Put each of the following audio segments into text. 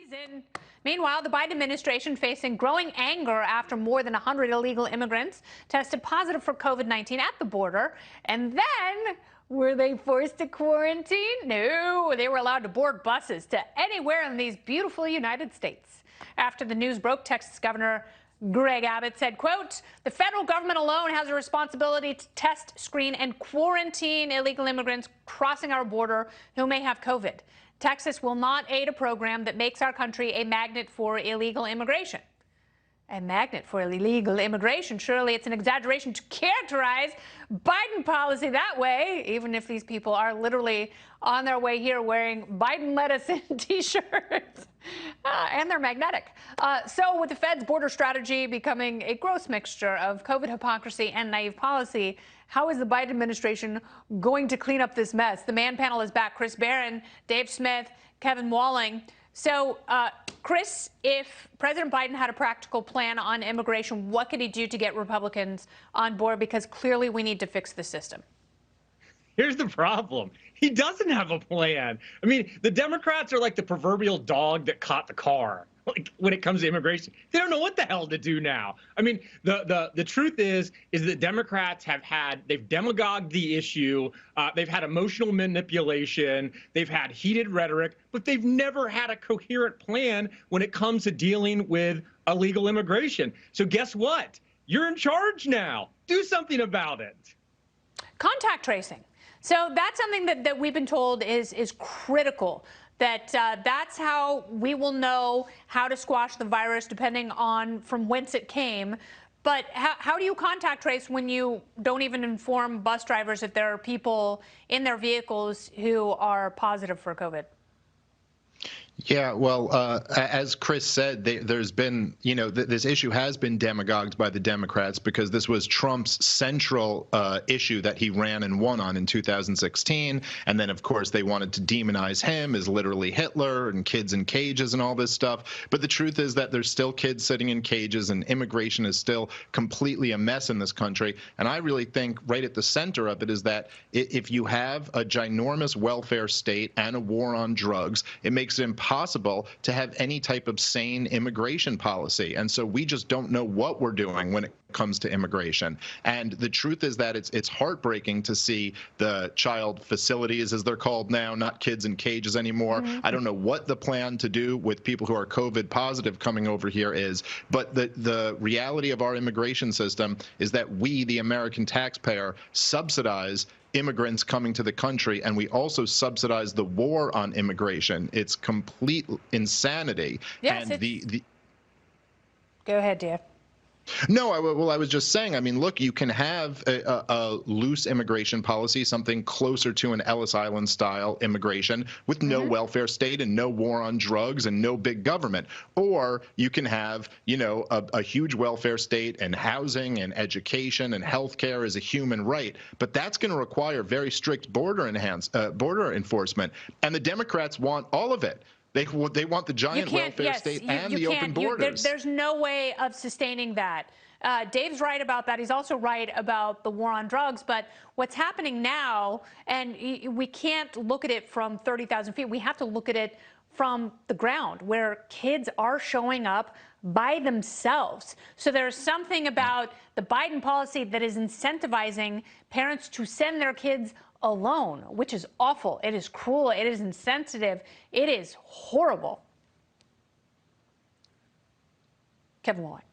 season. Meanwhile, the Biden administration facing growing anger after more than 100 illegal immigrants tested positive for COVID-19 at the border. And then, were they forced to quarantine? No, they were allowed to board buses to anywhere in these beautiful United States. After the news broke, Texas Governor Greg Abbott said, quote, the federal government alone has a responsibility to test, screen, and quarantine illegal immigrants crossing our border who may have COVID. Texas will not aid a program that makes our country a magnet for illegal immigration. A magnet for illegal immigration. Surely it's an exaggeration to characterize Biden policy that way, even if these people are literally on their way here wearing Biden let us in t-shirts. And they're magnetic. So with the Fed's border strategy becoming a gross mixture of COVID hypocrisy and naive policy, how is the Biden administration going to clean up this mess? The Man Panel is back. Chris Barron, Dave Smith, Kevin Walling. So, Chris, if President Biden had a practical plan on immigration, what could he do to get Republicans on board? Because clearly we need to fix the system. Here's the problem. He doesn't have a plan. I mean, the Democrats are like the proverbial dog that caught the car. Like when it comes to immigration, they don't know what the hell to do now. I mean, the truth is that Democrats they've demagogued the issue. They've had emotional manipulation. They've had heated rhetoric, but they've never had a coherent plan when it comes to dealing with illegal immigration. So guess what? You're in charge now. Do something about it. Contact tracing. So that's something that we've been told is critical. That's how we will know how to squash the virus, depending on from whence it came. But how do you contact trace when you don't even inform bus drivers if there are people in their vehicles who are positive for COVID? Yeah, well, as Chris said, there's been, this issue has been demagogued by the Democrats because this was Trump's central issue that he ran and won on in 2016. And then, of course, they wanted to demonize him as literally Hitler and kids in cages and all this stuff. But the truth is that there's still kids sitting in cages and immigration is still completely a mess in this country. And I really think right at the center of it is that if you have a ginormous welfare state and a war on drugs, it makes it impossible to have any type of sane immigration policy. And so we just don't know what we're doing when it comes to immigration. And the truth is that it's heartbreaking to see the child facilities, as they're called now, not kids in cages anymore. Mm-hmm. I don't know what the plan to do with people who are COVID positive coming over here is, but the reality of our immigration system is that we, the American taxpayer, subsidize immigrants coming to the country, and we also subsidize the war on immigration. It's complete insanity. Yes, and Go ahead, Dave. No, I was just saying, I mean, look, you can have a loose immigration policy, something closer to an Ellis Island style immigration with no welfare state and no war on drugs and no big government. Or you can have, a huge welfare state and housing and education and healthcare is a human right. But that's going to require very strict border enforcement. And the Democrats want all of it. They want the giant welfare state and the open borders. There's no way of sustaining that. Dave's right about that. He's also right about the war on drugs. But what's happening now, and we can't look at it from 30,000 feet. We have to look at it from the ground, where kids are showing up by themselves. So there's something about the Biden policy that is incentivizing parents to send their kids alone, which is awful. It is cruel. It is insensitive. It is horrible. Kevin Walling.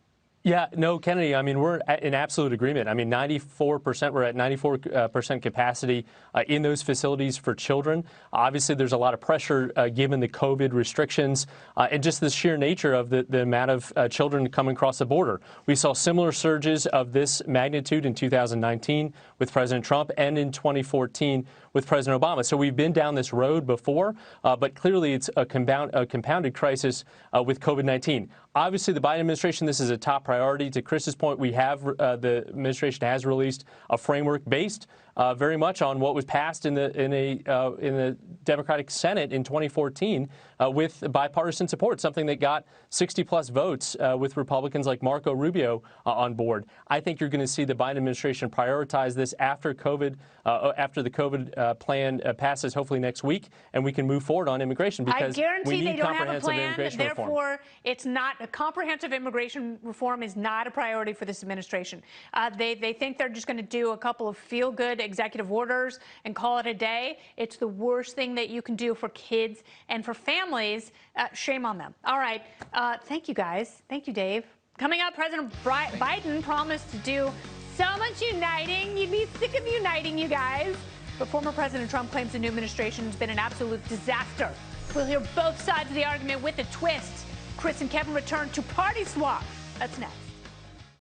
Yeah, no, Kennedy, I mean, we're in absolute agreement. I mean, 94%, we're at 94% capacity in those facilities for children. Obviously, there's a lot of pressure given the COVID restrictions and just the sheer nature of the amount of children coming across the border. We saw similar surges of this magnitude in 2019 with President Trump and in 2014 with President Obama. So we've been down this road before, but clearly it's a compounded crisis with COVID-19. Obviously, the Biden administration, this is a top priority. To Chris's point, we have the administration has released a framework based very much on what was passed in the Democratic Senate in 2014 with bipartisan support, something that got 60-plus votes with Republicans like Marco Rubio on board. I think you're going to see the Biden administration prioritize this after after the COVID plan passes, hopefully next week, and we can move forward on immigration because I guarantee we need they don't have a comprehensive plan. immigration Therefore, reform. it's not a comprehensive immigration reform is not a priority for this administration. They think they're just going to do a couple of feel-good executive orders and call it a day. It's the worst thing that you can do for kids and for families. Shame on them. All right. Thank you, guys. Thank you, Dave. Coming up, President Biden promised to do so much uniting. You'd be sick of uniting, you guys. But former President Trump claims the new administration has been an absolute disaster. We'll hear both sides of the argument with a twist. Chris and Kevin return to Party Swap. That's next.